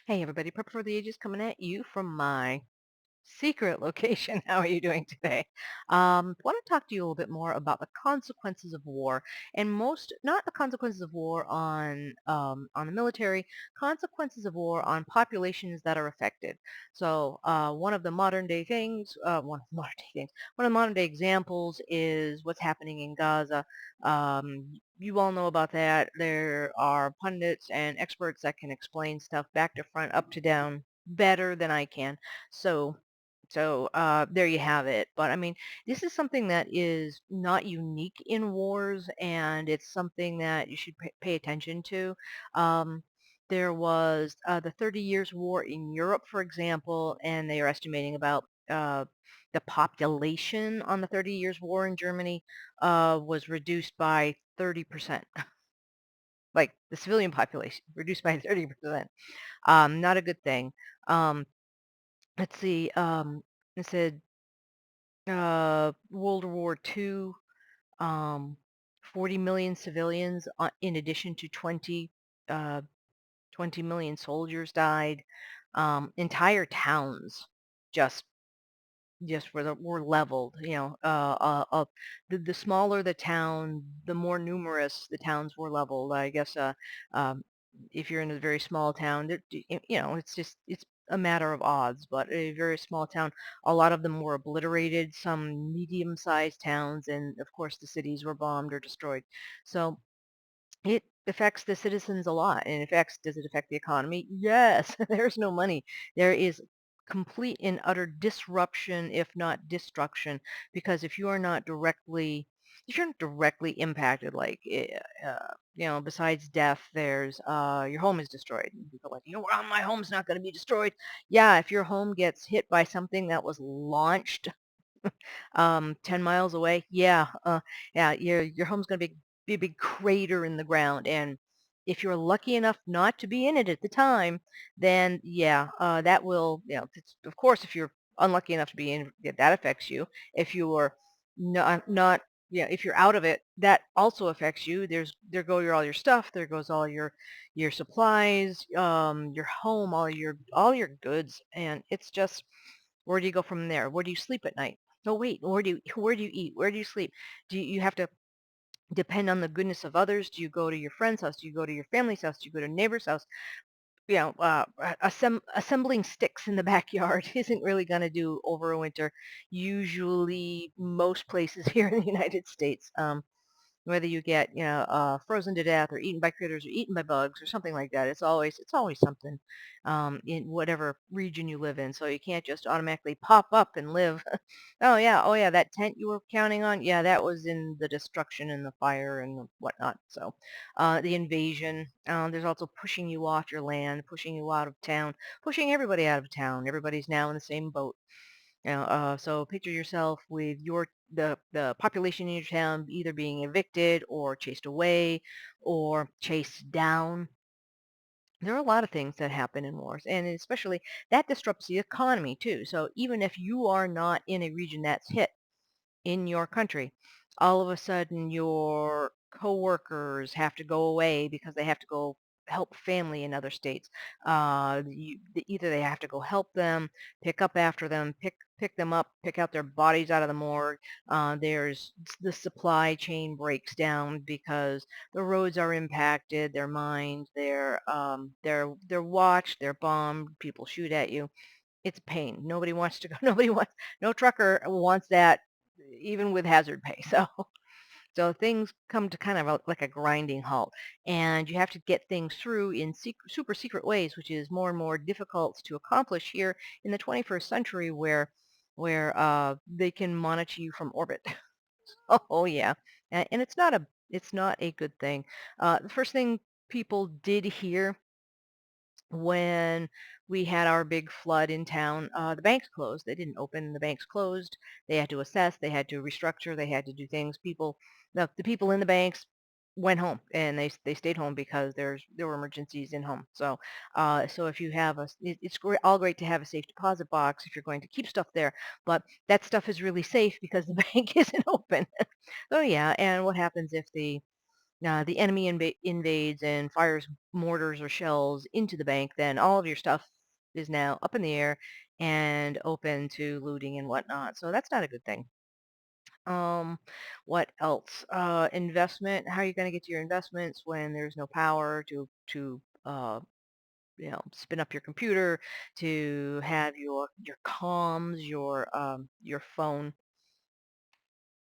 Hey everybody, Prep for the Ages coming at you from my secret location. How are you doing today? Want to talk to you a little bit more about the consequences of war, and not the consequences of war on the military, consequences of war on populations that are affected. So one of the modern day things, one of the modern day examples is what's happening in Gaza. You all know about that. There are pundits and experts that can explain stuff back to front, up to down, better than I can. So there you have it. But I mean, this is something that is not unique in wars, and it's something that you should pay attention to. Um, there was the 30 Years' War in Europe, for example, and they are estimating about the population on the 30 Years' War in Germany was reduced by 30%. Like the civilian population reduced by 30%. Not a good thing. Um, let's see. It said World War II, um, 40 million civilians in addition to 20 million soldiers died. Entire towns just were leveled. The smaller the town, the more numerous the towns were leveled. I guess um, if you're in a very small town, it's a matter of odds. But a very small town, a lot of them were obliterated. Some medium-sized towns, and of course, the cities were bombed or destroyed. So it affects the citizens a lot. And does it affect the economy? Yes, there's no money. There is complete and utter disruption, if not destruction, because if you're not directly impacted, like, besides death, there's, your home is destroyed. And people are like, well, my home's not going to be destroyed. Yeah, if your home gets hit by something that was launched 10 miles away, yeah, your home's going to be a big crater in the ground. And if you're lucky enough not to be in it at the time, then yeah, that will, of course, if you're unlucky enough to be in, yeah, that affects you. If you are not, yeah, if you're out of it, that also affects you. There go all your stuff. There goes all your supplies, your home, all your goods, and it's just, where do you go from there? Where do you sleep at night? No, wait, where do you eat? Where do you sleep? Do you have to depend on the goodness of others? Do you go to your friend's house? Do you go to your family's house? Do you go to a neighbor's house? Assembling sticks in the backyard isn't really going to do over a winter. Usually, most places here in the United States, whether you get, frozen to death or eaten by critters or eaten by bugs or something like that. It's always something, in whatever region you live in. So you can't just automatically pop up and live. Oh yeah, that tent you were counting on, yeah, that was in the destruction and the fire and the whatnot. So the invasion. There's also pushing you off your land, pushing you out of town, pushing everybody out of town. Everybody's now in the same boat. So picture yourself with the population in your town either being evicted or chased away or chased down. There are a lot of things that happen in wars, and especially that disrupts the economy too. So even if you are not in a region that's hit in your country, all of a sudden your coworkers have to go away because they have to go help family in other states. Either they have to go help them, pick up after them, pick them up, pick out their bodies out of the morgue. There's the supply chain breaks down because the roads are impacted, they're mined, they're watched, they're bombed, people shoot at you. It's pain. Nobody wants to go. No trucker wants that, even with hazard pay. So things come to kind of like a grinding halt, and you have to get things through in super secret ways, which is more and more difficult to accomplish here in the 21st century, where they can monitor you from orbit. Oh yeah, and it's not a good thing. The first thing people did here when we had our big flood in town, the banks closed. They didn't open. The banks closed. They had to assess. They had to restructure. They had to do things. The people in the banks went home, and they stayed home because there were emergencies in home. So if you have it's all great to have a safe deposit box if you're going to keep stuff there, but that stuff is really safe because the bank isn't open. So yeah, and what happens if the enemy invades and fires mortars or shells into the bank, then all of your stuff is now up in the air and open to looting and whatnot. So that's not a good thing. Um, what else? Investment. How are you going to get to your investments when there's no power to spin up your computer, to have your comms, your phone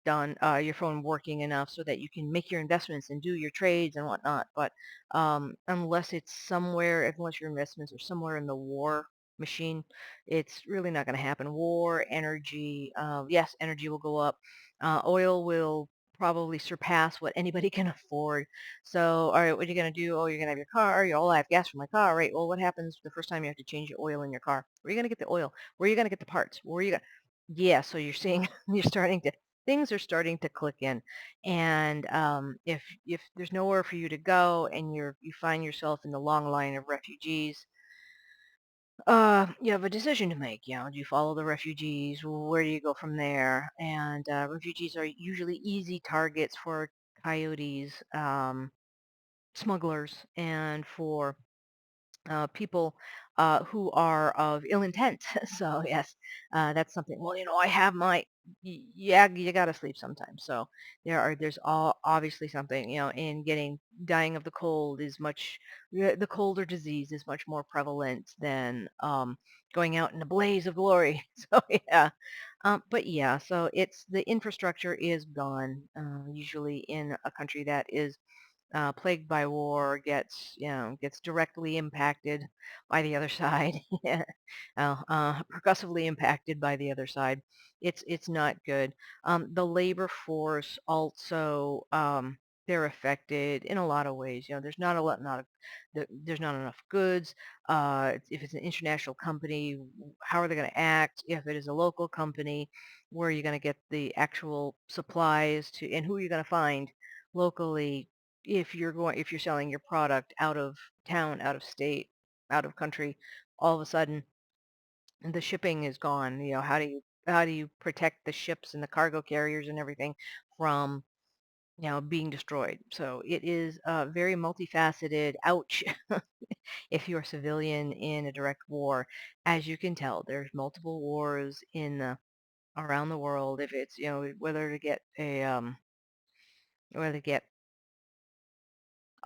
done, your phone working enough so that you can make your investments and do your trades and whatnot. But unless it's somewhere, unless your investments are somewhere in the war machine, it's really not going to happen. War, energy, yes, energy will go up. Oil will probably surpass what anybody can afford. So, all right, what are you going to do? Oh, you're going to have your car. You all, I have gas for my car, right? Well, what happens the first time you have to change your oil in your car? Where are you going to get the oil? Where are you going to get the parts? Where are you going? Yeah, so you're seeing, you're starting to things are starting to click in. And if there's nowhere for you to go and you find yourself in the long line of refugees, you have a decision to make. Do you follow the refugees? Where do you go from there? And refugees are usually easy targets for coyotes, smugglers, and for people who are of ill intent. So yes, that's something. Well, I have yeah, you got to sleep sometimes. So there's all obviously something, in dying of the cold is much, the cold or disease is much more prevalent than going out in a blaze of glory. So yeah. But yeah, so it's the infrastructure is gone, usually in a country that is plagued by war, gets directly impacted by the other side. Yeah. Progressively impacted by the other side. It's not good. The labor force also, they're affected in a lot of ways. There's not a lot, not a, there's not enough goods. If it's an international company, how are they going to act? If it is a local company, where are you going to get the actual supplies to, and who are you going to find locally if you're selling your product out of town, out of state, out of country, all of a sudden the shipping is gone. How do you protect the ships and the cargo carriers and everything from being destroyed? So it is very multifaceted. Ouch. If you're a civilian in a direct war, as you can tell, there's multiple wars in around the world. If it's whether to get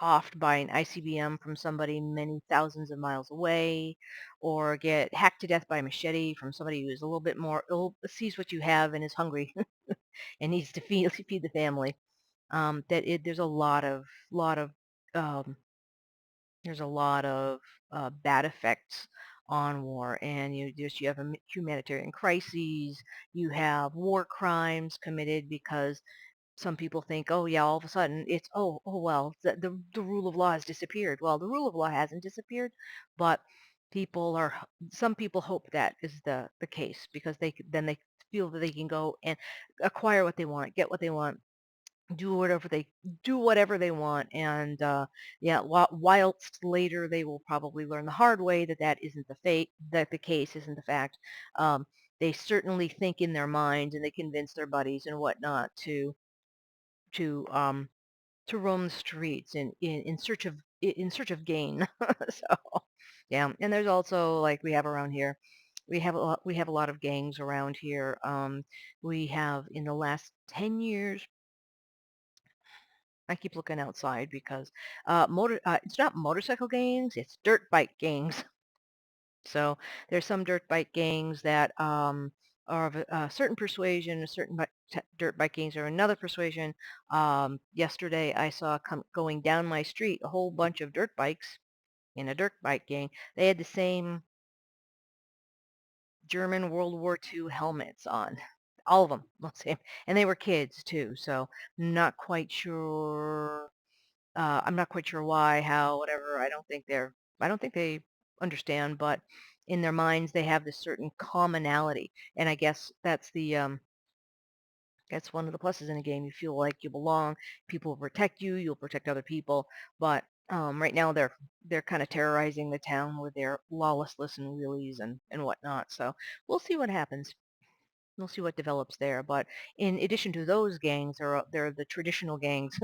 offed by an ICBM from somebody many thousands of miles away, or get hacked to death by a machete from somebody who's a little bit more sees what you have and is hungry and needs to feed the family. There's a lot of um, there's a lot of bad effects on war, and you have humanitarian crises, you have war crimes committed because some people think, oh yeah, all of a sudden it's, oh well, the rule of law has disappeared. Well, the rule of law hasn't disappeared, but some people hope that is the case because then they feel that they can go and acquire what they want, get what they want, do whatever they do whatever they want, and yeah, whilst later they will probably learn the hard way that that isn't the fate, that the case isn't the fact. Um, they certainly think in their mind, and they convince their buddies and whatnot to um to roam the streets in search of gain. So yeah, and there's also, like we have around here, we have a lot of gangs around here. We have in the last 10 years, I keep looking outside because it's not motorcycle gangs, it's dirt bike gangs. So there's some dirt bike gangs that are of a certain persuasion, a certain dirt bike gangs are another persuasion. Yesterday I saw going down my street a whole bunch of dirt bikes in a dirt bike gang. They had the same German World War II helmets on. All of them, same. And they were kids too, so not quite sure. I'm not quite sure why, how, whatever. I don't think they understand, but in their minds they have this certain commonality. And I guess that's one of the pluses in a game. You feel like you belong. People will protect you. You'll protect other people. But right now they're kind of terrorizing the town with their lawlessness and wheelies and whatnot. So we'll see what happens. We'll see what develops there. But in addition to those gangs, there are the traditional gangs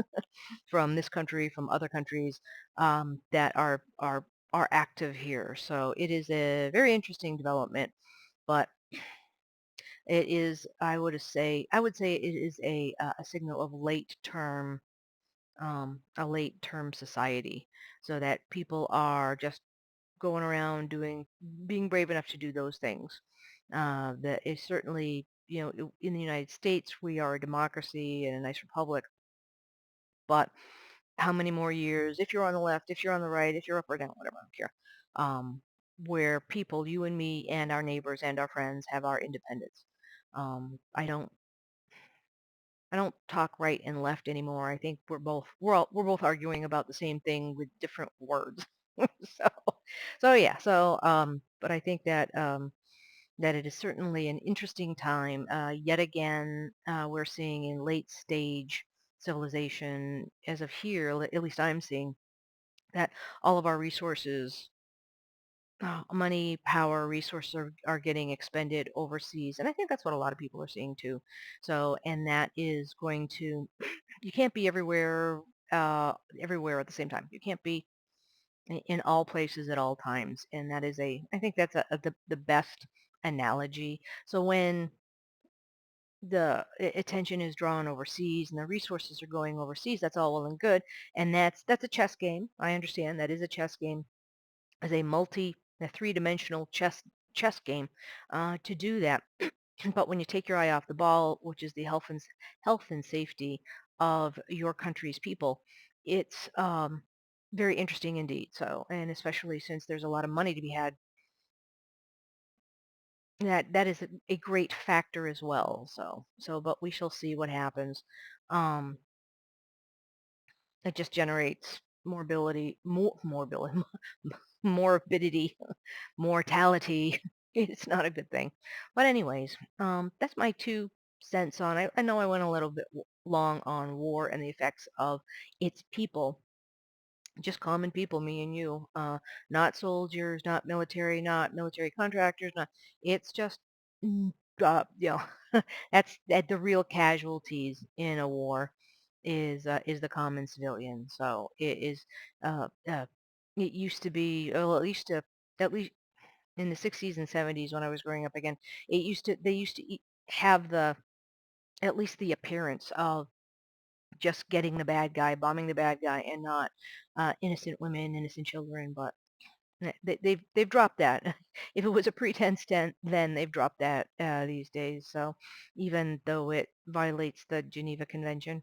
from this country, from other countries, that are active here. So it is a very interesting development. But it is, I would say it is a signal of a late term society, so that people are just going around being brave enough to do those things. That is certainly, in the United States, we are a democracy and a nice republic, but how many more years, if you're on the left, if you're on the right, if you're up or down, whatever, I don't care, where people, you and me and our neighbors and our friends have our independence. I don't talk right and left anymore. I think we're both arguing about the same thing with different words. So yeah. But I think that it is certainly an interesting time. Yet again, we're seeing in late stage civilization as of here, at least I'm seeing that all of our resources, money, power, resources are getting expended overseas. And I think that's what a lot of people are seeing too. So, and that is going to, you can't be everywhere at the same time. You can't be in all places at all times. And that is I think that's the best analogy. So when the attention is drawn overseas and the resources are going overseas, that's all well and good. And that's a chess game. I understand that is a chess game, as a three-dimensional chess game, to do that. But when you take your eye off the ball, which is the health and safety of your country's people, it's very interesting indeed. So, and especially since there's a lot of money to be had, that is a great factor as well. But we shall see what happens. Um, it just generates morbidity, morbidity, mortality. It's not a good thing. But anyways, that's my 2 cents on. I know I went a little bit long on war and the effects of its people, just common people, me and you, not soldiers, not military contractors, not. It's just, mm, you know, that the real casualties in a war is the common civilian. So it is. It used to be, well, at least in the 60s and 70s when I was growing up again, they used to have at least the appearance of just getting the bad guy, bombing the bad guy, and not innocent women, innocent children. But they've dropped that. If it was a pretense then they've dropped that these days. So even though it violates the Geneva Convention.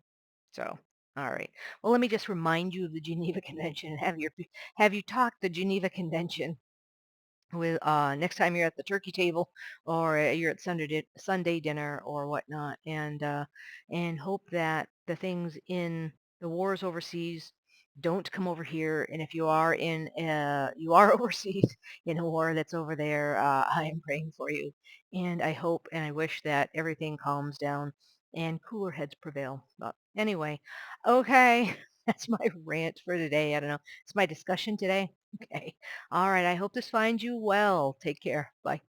So all right. Well, let me just remind you of the Geneva Convention and have you talked the Geneva Convention with next time you're at the turkey table, or you're at Sunday dinner or whatnot, and hope that the things in the wars overseas don't come over here. And if you are overseas in a war that's over there, I am praying for you, and I hope and I wish that everything calms down and cooler heads prevail. But anyway, okay. That's my rant for today. I don't know. It's my discussion today. Okay. All right. I hope this finds you well. Take care. Bye.